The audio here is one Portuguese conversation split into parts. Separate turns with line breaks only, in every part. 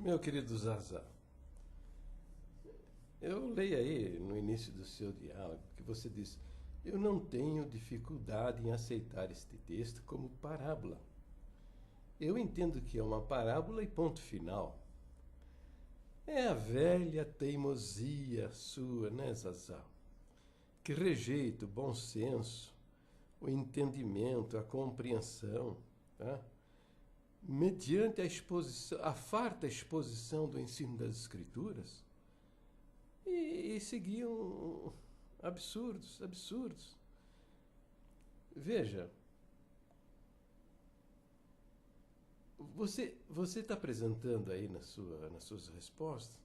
Meu querido Zaza, eu leio aí no início do seu diálogo que você diz: eu não tenho dificuldade em aceitar este texto como parábola. Eu entendo que é uma parábola e ponto final. É a velha teimosia sua, né, Zaza? Que rejeita o bom senso, o entendimento, a compreensão, tá? Mediante a farta exposição do ensino das Escrituras, e seguiam absurdos. Veja, você está apresentando aí nas suas respostas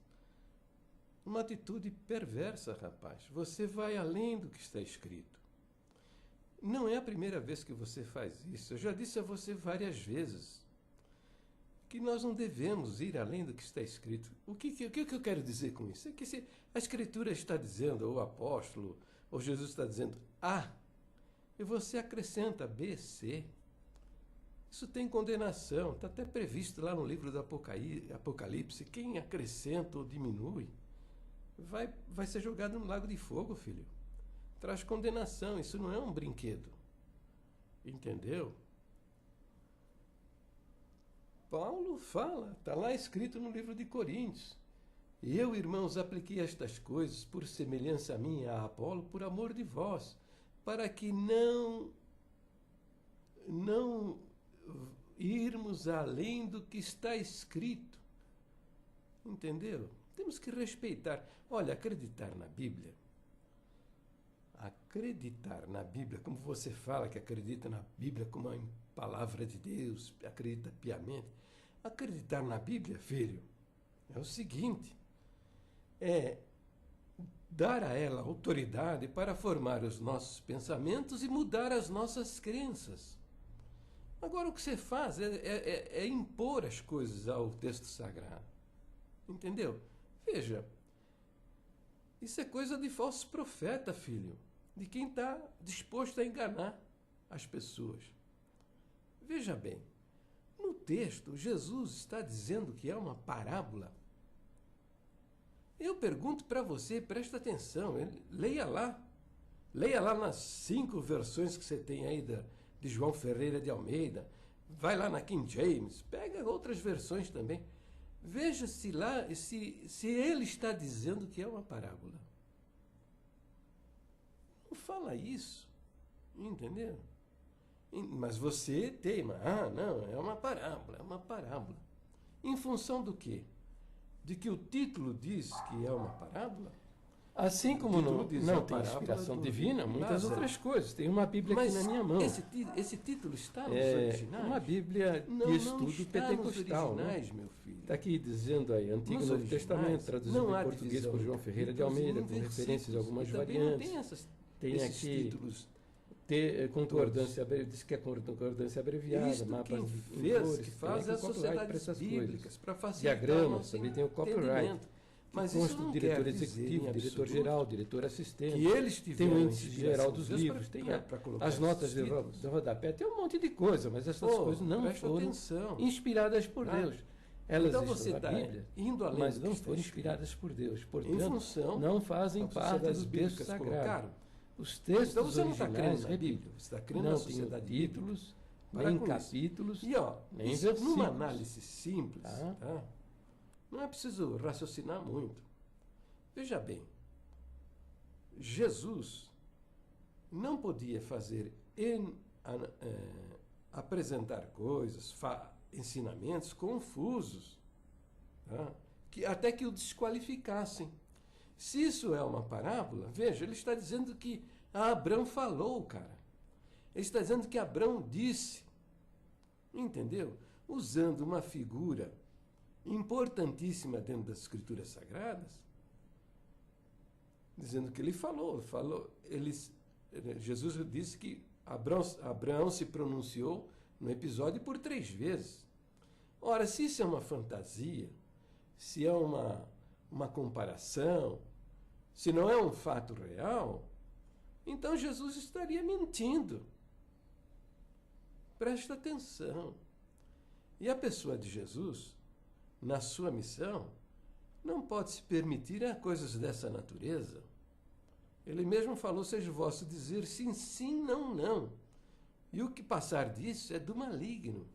uma atitude perversa, rapaz. Você vai além do que está escrito. Não é a primeira vez que você faz isso. Eu já disse a você várias vezes que nós não devemos ir além do que está escrito. O que eu quero dizer com isso? É que se a Escritura está dizendo, ou o apóstolo, ou Jesus está dizendo A, e você acrescenta B, C, isso tem condenação. Está até previsto lá no livro do Apocalipse. Quem acrescenta ou diminui vai ser jogado no lago de fogo, filho. Traz condenação. Isso não é um brinquedo. Entendeu? Paulo fala, está lá escrito no livro de Coríntios. Eu, irmãos, apliquei estas coisas por semelhança a mim e a Apolo, por amor de vós, para que não irmos além do que está escrito. Entendeu? Temos que respeitar. Olha, acreditar na Bíblia, como você fala que acredita na Bíblia como a palavra de Deus, acredita piamente. Acreditar na Bíblia, filho, é o seguinte: é dar a ela autoridade para formar os nossos pensamentos e mudar as nossas crenças. Agora, o que você faz é impor as coisas ao texto sagrado. Entendeu? Veja, isso é coisa de falso profeta, filho, de quem está disposto a enganar as pessoas. Veja bem, no texto, Jesus está dizendo que é uma parábola. Eu pergunto para você, presta atenção, leia lá nas 5 versões que você tem aí de João Ferreira de Almeida, vai lá na King James, pega outras versões também. Veja se lá, se ele está dizendo que é uma parábola. Não fala isso, entendeu? Mas você teima, não, é uma parábola. Em função do quê? De que o título diz que é uma parábola? Assim como não tem inspiração divina, muitas outras coisas. Tem uma Bíblia aqui na minha mão. Esse título está nos originais? Uma Bíblia de estudo pentecostal. Meu filho. Está aqui dizendo aí, Antigo e Novo Testamento, traduzido em português por João Ferreira de Almeida, com referências a algumas variantes. Tem aqui títulos. Concordância, diz que é concordância abreviada, mapas de cores, que faz as sociedades bíblicas para facilitar diagramas, também tem o copyright. Mas consta do diretor executivo, diretor-geral, diretor assistente. Que eles tem o índice geral dos livros, tem as notas de rodapé, tem um monte de coisa, mas essas coisas não foram inspiradas por Deus. Elas então você está indo além, mas não foram inspiradas por Deus. Portanto, não fazem parte do texto sagrado. Os textos então você não está crendo na Bíblia, você está crendo na sociedade títulos, nem capítulos, e nem versículos. Numa análise simples, tá? Não é preciso raciocinar muito. Veja bem, Jesus não podia apresentar coisas, ensinamentos confusos, tá? Até que o desqualificassem. Se isso é uma parábola, veja, ele está dizendo que Abraão falou, cara. Ele está dizendo que Abraão disse, entendeu? Usando uma figura importantíssima dentro das Escrituras Sagradas, dizendo que ele falou. Jesus disse que Abraão se pronunciou no episódio por 3 vezes. Ora, se isso é uma fantasia, se é uma comparação, se não é um fato real, então Jesus estaria mentindo. Presta atenção. E a pessoa de Jesus na sua missão, não pode se permitir a coisas dessa natureza. Ele mesmo falou: seja vosso dizer sim, sim, não, não. E o que passar disso é do maligno.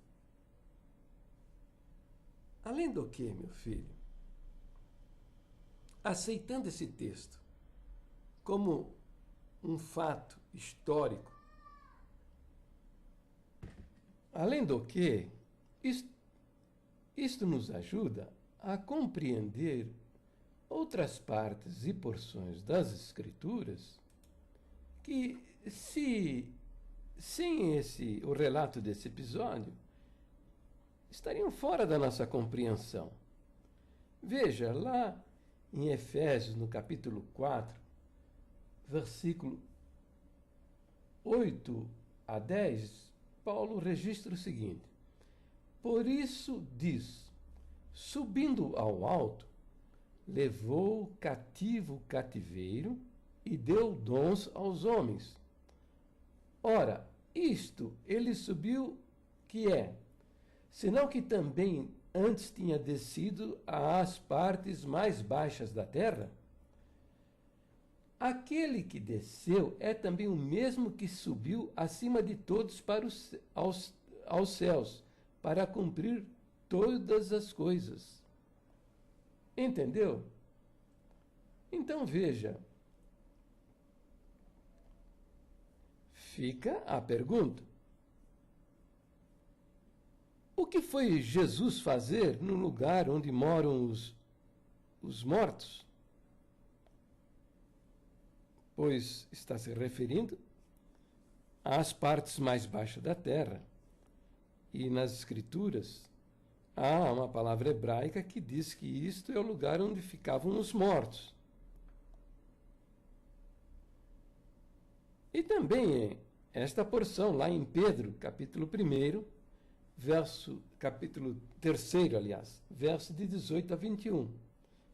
Além do que, meu filho, aceitando esse texto como um fato histórico, além do que, isto nos ajuda a compreender outras partes e porções das Escrituras que, sem o relato desse episódio, estariam fora da nossa compreensão. Veja, lá em Efésios, no capítulo 4, versículo 8 a 10, Paulo registra o seguinte: por isso diz, subindo ao alto, levou cativo o cativeiro e deu dons aos homens. Ora, isto ele subiu, que é, senão que também antes tinha descido às partes mais baixas da terra? Aquele que desceu é também o mesmo que subiu acima de todos para aos céus, para cumprir todas as coisas. Entendeu? Então veja, fica a pergunta: o que foi Jesus fazer no lugar onde moram os mortos? Pois está se referindo às partes mais baixas da terra. E nas Escrituras há uma palavra hebraica que diz que isto é o lugar onde ficavam os mortos. E também esta porção lá em Pedro, capítulo 1, capítulo 3, aliás, verso de 18 a 21,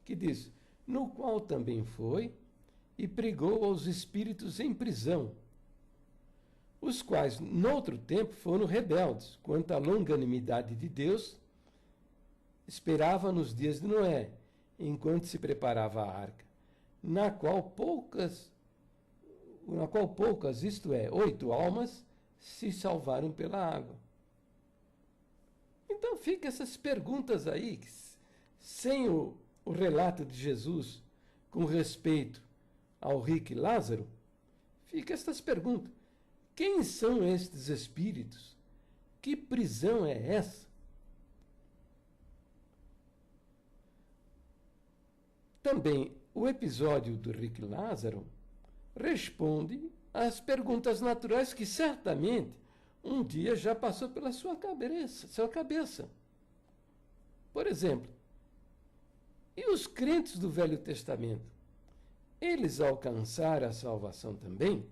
que diz: no qual também foi e pregou aos espíritos em prisão, os quais, noutro tempo, foram rebeldes, quanto à longanimidade de Deus, esperava nos dias de Noé, enquanto se preparava a arca, na qual poucas, isto é, 8 almas, se salvaram pela água. Então fica essas perguntas aí, que, sem o relato de Jesus com respeito ao rico e Lázaro, fica estas perguntas. Quem são estes espíritos? Que prisão é essa? Também o episódio do rico e Lázaro responde às perguntas naturais que certamente um dia já passou pela sua cabeça. Por exemplo, e os crentes do Velho Testamento? Eles alcançaram a salvação também?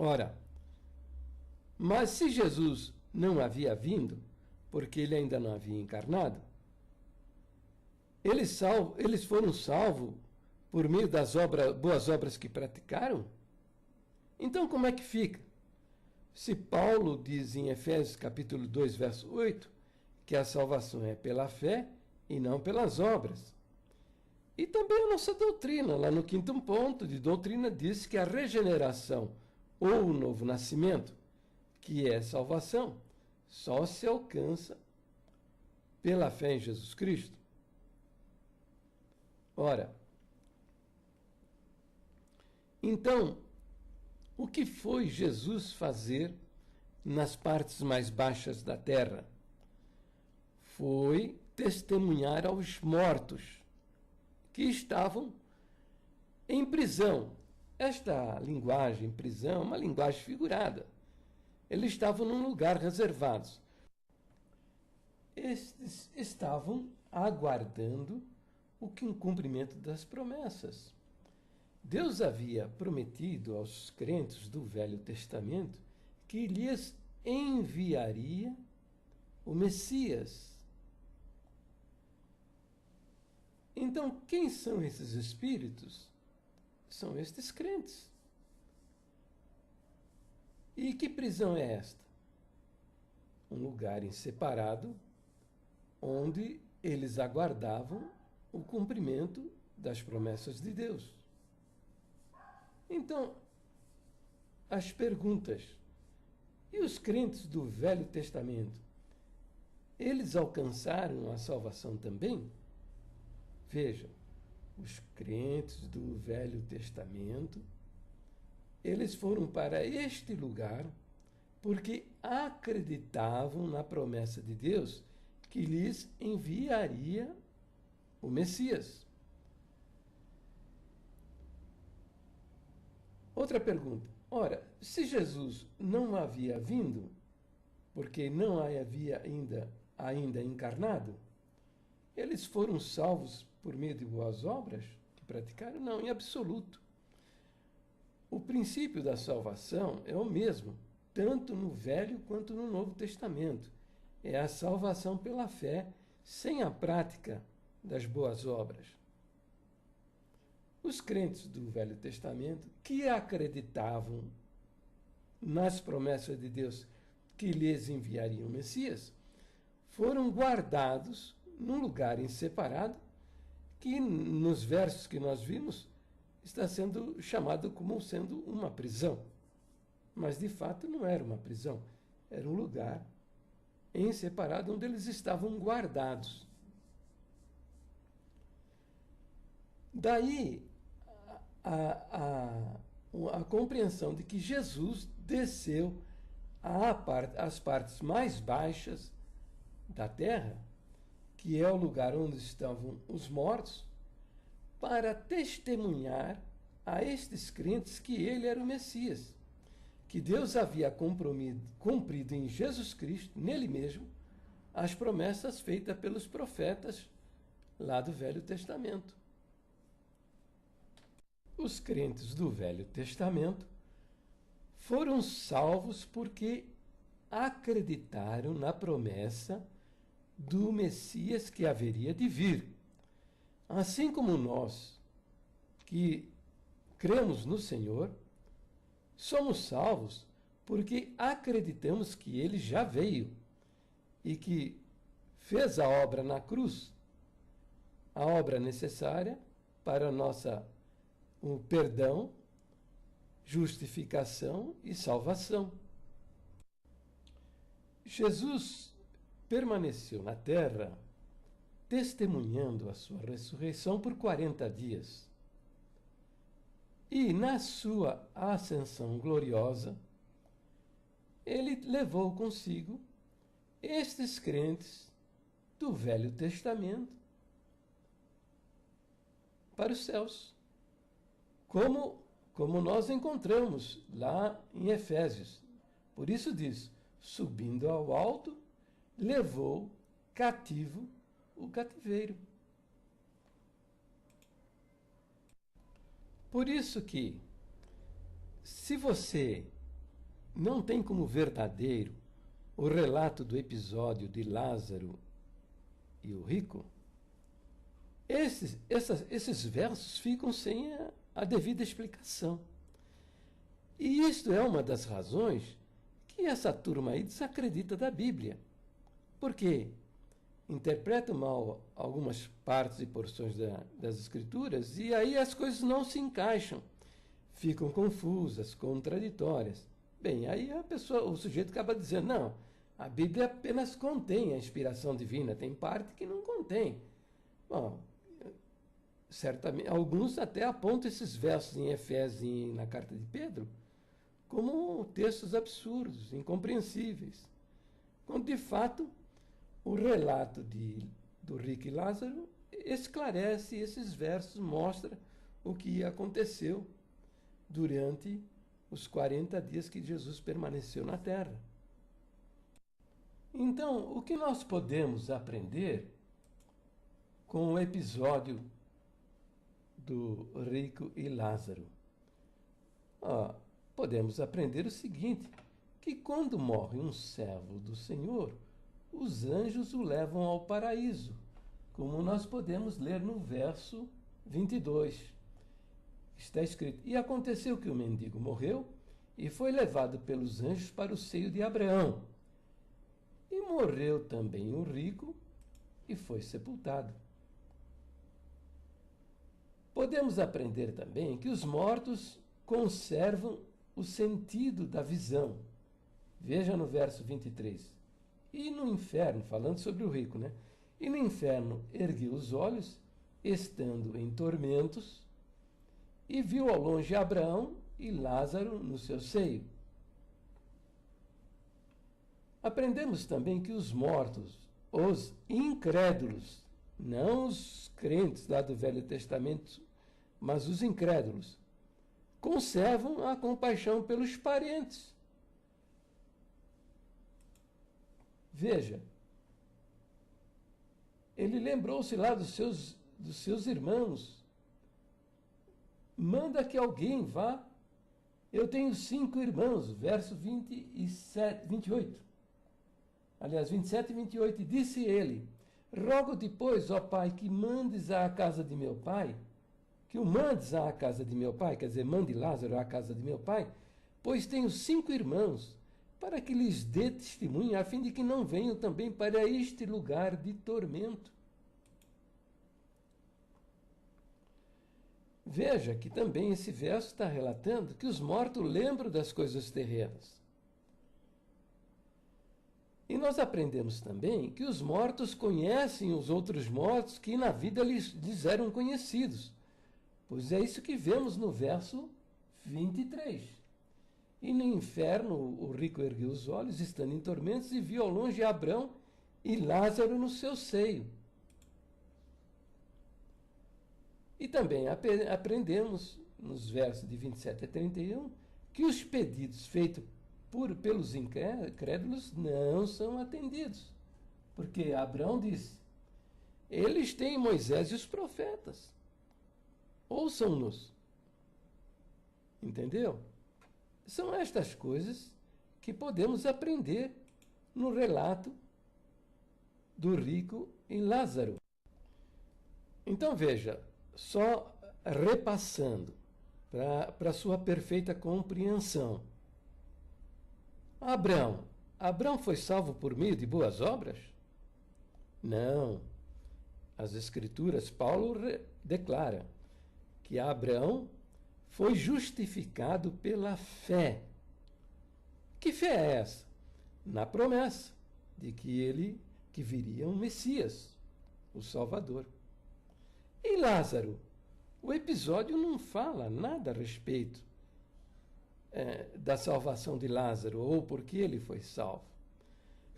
Ora, mas se Jesus não havia vindo, porque ele ainda não havia encarnado, eles foram salvos por meio das boas obras que praticaram? Então como é que fica? Se Paulo diz em Efésios capítulo 2, verso 8, que a salvação é pela fé e não pelas obras. E também a nossa doutrina, lá no 5º ponto de doutrina, diz que a regeneração ou o novo nascimento, que é salvação, só se alcança pela fé em Jesus Cristo. Ora, então, o que foi Jesus fazer nas partes mais baixas da terra? Foi testemunhar aos mortos que estavam em prisão. Esta linguagem, prisão, é uma linguagem figurada. Eles estavam num lugar reservado. Estes estavam aguardando o cumprimento das promessas. Deus havia prometido aos crentes do Velho Testamento que lhes enviaria o Messias. Então, quem são esses espíritos? São estes crentes. E que prisão é esta? Um lugar separado onde eles aguardavam o cumprimento das promessas de Deus. Então, as perguntas. E os crentes do Velho Testamento? Eles alcançaram a salvação também? Vejam, os crentes do Velho Testamento, eles foram para este lugar porque acreditavam na promessa de Deus que lhes enviaria o Messias. Outra pergunta. Ora, se Jesus não havia vindo, porque não havia ainda encarnado, eles foram salvos por meio de boas obras que praticaram? Não, em absoluto. O princípio da salvação é o mesmo, tanto no Velho quanto no Novo Testamento. É a salvação pela fé, sem a prática das boas obras. Os crentes do Velho Testamento, que acreditavam nas promessas de Deus que lhes enviaria o Messias, foram guardados num lugar em separado, que nos versos que nós vimos está sendo chamado como sendo uma prisão. Mas de fato não era uma prisão, era um lugar em separado onde eles estavam guardados. Daí a compreensão de que Jesus desceu às partes mais baixas da terra, que é o lugar onde estavam os mortos, para testemunhar a estes crentes que ele era o Messias, que Deus havia cumprido em Jesus Cristo, nele mesmo, as promessas feitas pelos profetas lá do Velho Testamento. Os crentes do Velho Testamento foram salvos porque acreditaram na promessa do Messias que haveria de vir. Assim como nós, que cremos no Senhor, somos salvos porque acreditamos que ele já veio e que fez a obra na cruz, a obra necessária para o perdão, justificação e salvação. Jesus permaneceu na terra testemunhando a sua ressurreição por 40 dias. E na sua ascensão gloriosa, ele levou consigo estes crentes do Velho Testamento para os céus, como nós encontramos lá em Efésios. Por isso diz, subindo ao alto, levou cativo o cativeiro. Por isso que, se você não tem como verdadeiro o relato do episódio de Lázaro e o rico, esses versos ficam sem a devida explicação. E isto é uma das razões que essa turma aí desacredita da Bíblia. Porque interpretam mal algumas partes e porções das Escrituras e aí as coisas não se encaixam, ficam confusas, contraditórias. Bem, aí o sujeito acaba dizendo, não, a Bíblia apenas contém a inspiração divina, tem parte que não contém. Bom, certamente, alguns até apontam esses versos em Efésios e na carta de Pedro como textos absurdos, incompreensíveis, quando de fato o relato do rico e Lázaro esclarece esses versos, mostra o que aconteceu durante os 40 dias que Jesus permaneceu na terra. Então, o que nós podemos aprender com o episódio do rico e Lázaro? Podemos aprender o seguinte, que quando morre um servo do Senhor, os anjos o levam ao paraíso, como nós podemos ler no verso 22. Está escrito, e aconteceu que o mendigo morreu e foi levado pelos anjos para o seio de Abraão. E morreu também o rico e foi sepultado. Podemos aprender também que os mortos conservam o sentido da visão. Veja no verso 23. E no inferno, falando sobre o rico, né? E no inferno ergueu os olhos, estando em tormentos, e viu ao longe Abraão e Lázaro no seu seio. Aprendemos também que os mortos, os incrédulos, não os crentes lá do Velho Testamento, mas os incrédulos, conservam a compaixão pelos parentes. Veja, ele lembrou-se lá dos seus irmãos. Manda que alguém vá. Eu tenho 5 irmãos, verso 28. Aliás, 27 e 28. Disse ele: rogo-te, pois, ó pai, que mandes à casa de meu pai, que o mandes à casa de meu pai, quer dizer, mande Lázaro à casa de meu pai, pois tenho 5 irmãos, para que lhes dê testemunho, a fim de que não venham também para este lugar de tormento. Veja que também esse verso está relatando que os mortos lembram das coisas terrenas. E nós aprendemos também que os mortos conhecem os outros mortos que na vida lhes eram conhecidos. Pois é isso que vemos no verso 23. E no inferno o rico ergueu os olhos, estando em tormentos, e viu ao longe Abraão e Lázaro no seu seio. E também aprendemos, nos versos de 27 a 31, que os pedidos feitos pelos incrédulos não são atendidos. Porque Abraão disse: eles têm Moisés e os profetas. Ouçam-nos. Entendeu? São estas coisas que podemos aprender no relato do rico e Lázaro. Então veja, só repassando para sua perfeita compreensão. Abraão foi salvo por meio de boas obras? Não. As Escrituras, Paulo declara que Abraão foi justificado pela fé. Que fé é essa? Na promessa de que viria um Messias, o Salvador. E Lázaro? O episódio não fala nada a respeito da salvação de Lázaro ou por que ele foi salvo.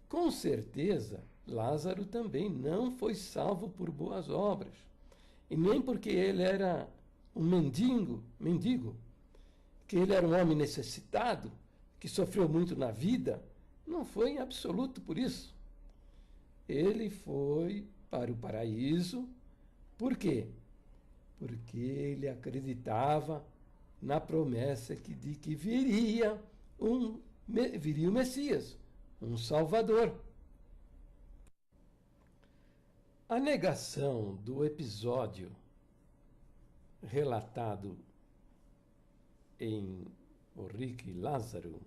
Com certeza, Lázaro também não foi salvo por boas obras, e nem porque ele era um mendigo, que ele era um homem necessitado, que sofreu muito na vida. Não foi em absoluto por isso. Ele foi para o paraíso. Por quê? Porque ele acreditava na promessa de que viria o Messias, um Salvador. A negação do episódio relatado em O Rico e Lázaro,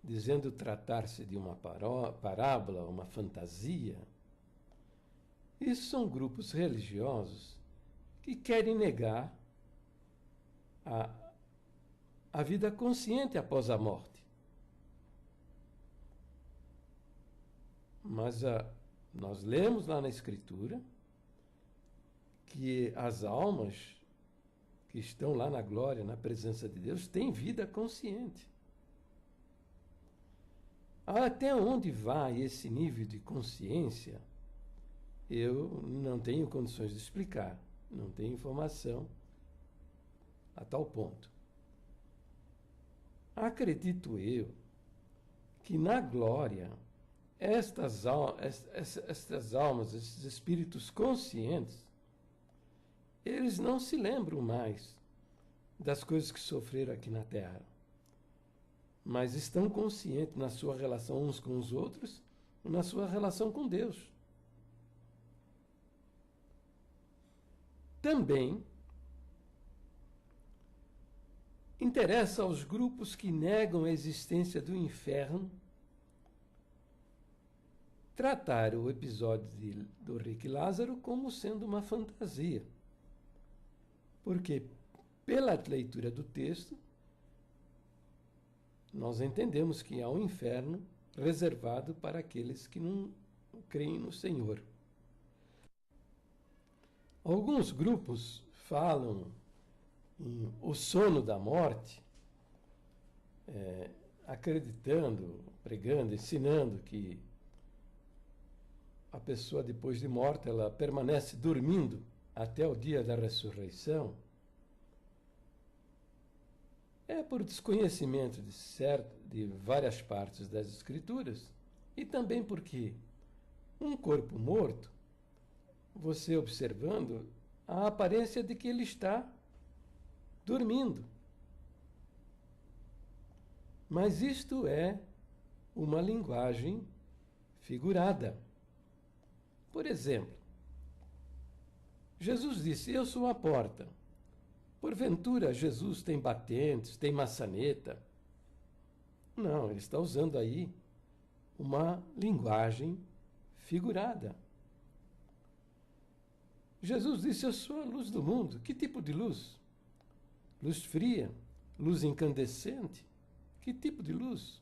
dizendo tratar-se de uma parábola, uma fantasia, isso são grupos religiosos que querem negar a vida consciente após a morte. Mas nós lemos lá na Escritura que as almas que estão lá na glória, na presença de Deus, têm vida consciente. Até onde vai esse nível de consciência, eu não tenho condições de explicar, não tenho informação a tal ponto. Acredito eu que na glória, estas almas, esses espíritos conscientes, eles não se lembram mais das coisas que sofreram aqui na Terra, mas estão conscientes na sua relação uns com os outros e na sua relação com Deus. Também interessa aos grupos que negam a existência do inferno tratar o episódio do Rico e Lázaro como sendo uma fantasia. Porque, pela leitura do texto, nós entendemos que há um inferno reservado para aqueles que não creem no Senhor. Alguns grupos falam em o sono da morte, acreditando, pregando, ensinando que a pessoa depois de morta ela permanece dormindo até o dia da ressurreição. É por desconhecimento de várias partes das Escrituras e também porque um corpo morto, você observando, a aparência de que ele está dormindo. Mas isto é uma linguagem figurada. Por exemplo, Jesus disse: "Eu sou a porta." Porventura, Jesus tem batentes, tem maçaneta? Não, ele está usando aí uma linguagem figurada. Jesus disse: "Eu sou a luz do mundo." Que tipo de luz? Luz fria? Luz incandescente? Que tipo de luz?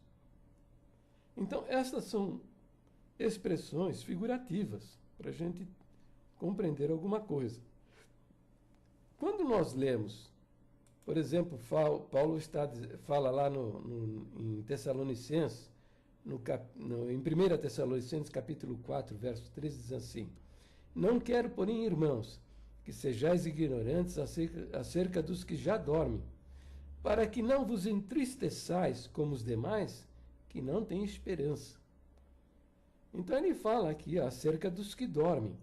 Então, essas são expressões figurativas para a gente compreender alguma coisa. Quando nós lemos, por exemplo, Paulo fala lá em Tessalonicenses, em 1 Tessalonicenses capítulo 4, verso 13, diz assim: "Não quero, porém, irmãos, que sejais ignorantes acerca dos que já dormem, para que não vos entristeçais como os demais, que não têm esperança." Então ele fala aqui acerca dos que dormem.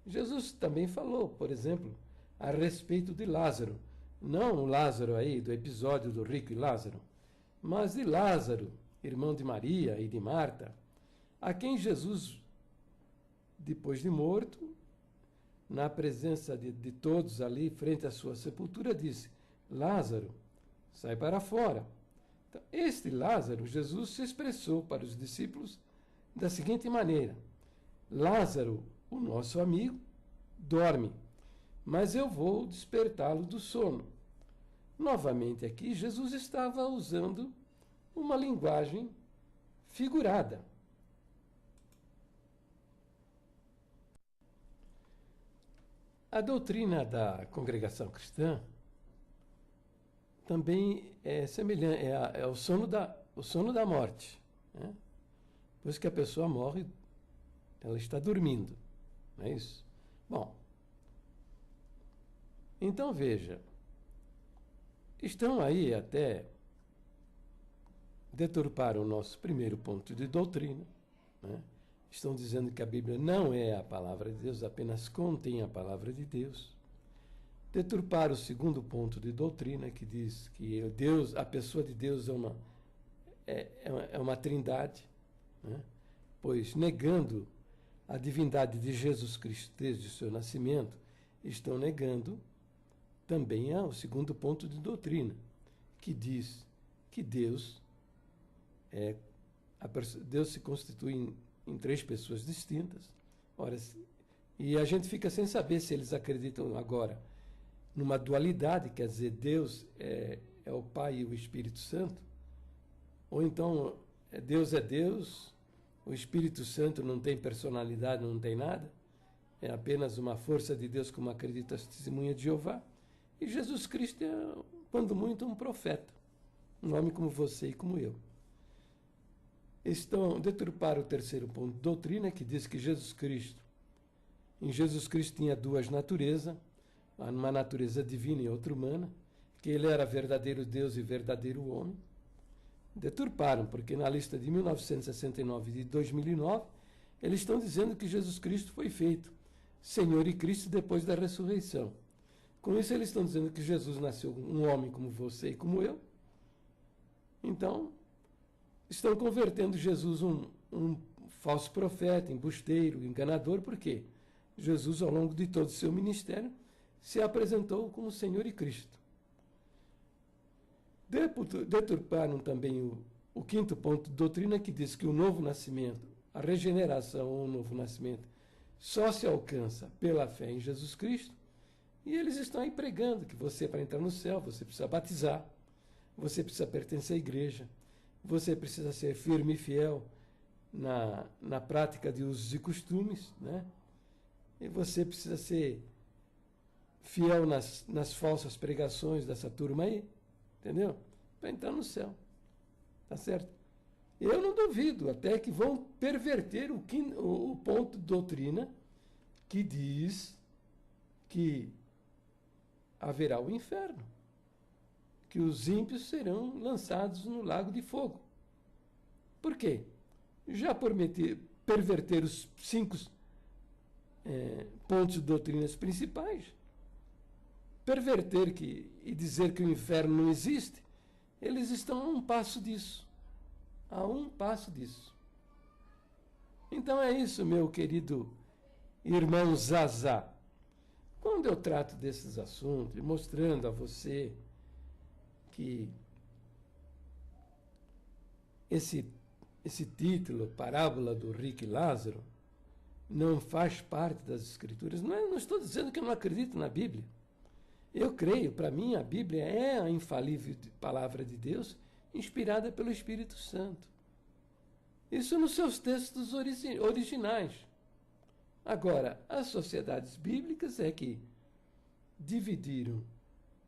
Jesus também falou, por exemplo, a respeito de Lázaro. Não o Lázaro aí do episódio do Rico e Lázaro, mas de Lázaro, irmão de Maria e de Marta, a quem Jesus, depois de morto, na presença de todos ali, frente à sua sepultura, disse: "Lázaro, sai para fora." Então, este Lázaro, Jesus se expressou para os discípulos da seguinte maneira: "Lázaro, o nosso amigo, dorme, mas eu vou despertá-lo do sono." Novamente aqui, Jesus estava usando uma linguagem figurada. A doutrina da congregação cristã também é semelhante, é o sono da morte, né? Depois que a pessoa morre, ela está dormindo, não é isso? Bom, então veja, estão aí até deturpar o nosso primeiro ponto de doutrina, né? Estão dizendo que a Bíblia não é a palavra de Deus, apenas contém a palavra de Deus. Deturpar o segundo ponto de doutrina, que diz que Deus, a pessoa de Deus é uma trindade, né? Pois negando a divindade de Jesus Cristo desde o seu nascimento, estão negando também o segundo ponto de doutrina, que diz que Deus se constitui em três pessoas distintas. Ora, e a gente fica sem saber se eles acreditam agora numa dualidade, quer dizer, Deus é o Pai e o Espírito Santo, ou então Deus é Deus, o Espírito Santo não tem personalidade, não tem nada, é apenas uma força de Deus, como acredita a testemunha de Jeová. E Jesus Cristo é, quando muito, um profeta, um homem como você e como eu. Estão deturpar o terceiro ponto de doutrina, que diz que em Jesus Cristo tinha duas naturezas, uma natureza divina e outra humana, que ele era verdadeiro Deus e verdadeiro homem. Deturparam, porque na lista de 1969 e de 2009, eles estão dizendo que Jesus Cristo foi feito Senhor e Cristo depois da ressurreição. Com isso, eles estão dizendo que Jesus nasceu um homem como você e como eu. Então, estão convertendo Jesus um falso profeta, embusteiro, enganador, porque Jesus, ao longo de todo o seu ministério, se apresentou como Senhor e Cristo. Deturparam também o quinto ponto de doutrina, que diz que o novo nascimento a regeneração ou o novo nascimento só se alcança pela fé em Jesus Cristo, e eles estão aí pregando que você, para entrar no céu, você precisa batizar, você precisa pertencer à igreja, você precisa ser firme e fiel na prática de usos e costumes, né? E você precisa ser fiel nas falsas pregações dessa turma aí, entendeu? Para entrar no céu, tá certo? Eu não duvido até que vão perverter o ponto de doutrina que diz que haverá o inferno, que os ímpios serão lançados no lago de fogo. Por quê? Já perverter os 5 pontos de doutrinas principais, perverter e dizer que o inferno não existe, eles estão a um passo disso. A um passo disso. Então é isso, meu querido irmão Zazá. Quando eu trato desses assuntos, mostrando a você que esse título, Parábola do Rico e Lázaro, não faz parte das Escrituras, não estou dizendo que eu não acredito na Bíblia. Eu creio, para mim, a Bíblia é a infalível palavra de Deus, inspirada pelo Espírito Santo. Isso nos seus textos originais. Agora, as sociedades bíblicas é que dividiram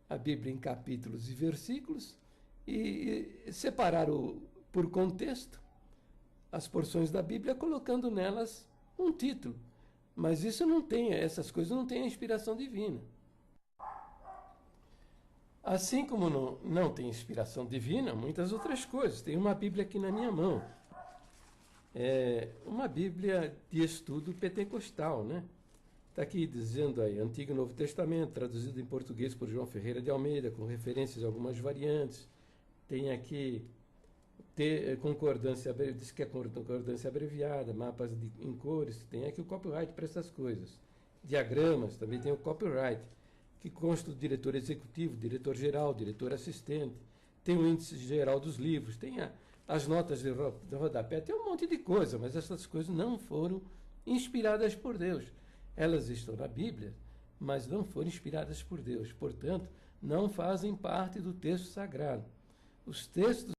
a Bíblia em capítulos e versículos e separaram por contexto as porções da Bíblia, colocando nelas um título. Mas essas coisas não têm a inspiração divina. Assim como não tem inspiração divina, muitas outras coisas. Tem uma Bíblia aqui na minha mão. É uma Bíblia de estudo pentecostal, né? Está aqui dizendo aí, Antigo e Novo Testamento, traduzido em português por João Ferreira de Almeida, com referências a algumas variantes. Tem aqui concordância, diz que é concordância abreviada, mapas em cores. Tem aqui o copyright para essas coisas. Diagramas, também tem o copyright, que consta do diretor executivo, diretor-geral, diretor-assistente, tem o índice geral dos livros, tem as notas de rodapé, tem um monte de coisa, mas essas coisas não foram inspiradas por Deus. Elas estão na Bíblia, mas não foram inspiradas por Deus. Portanto, não fazem parte do texto sagrado. Os textos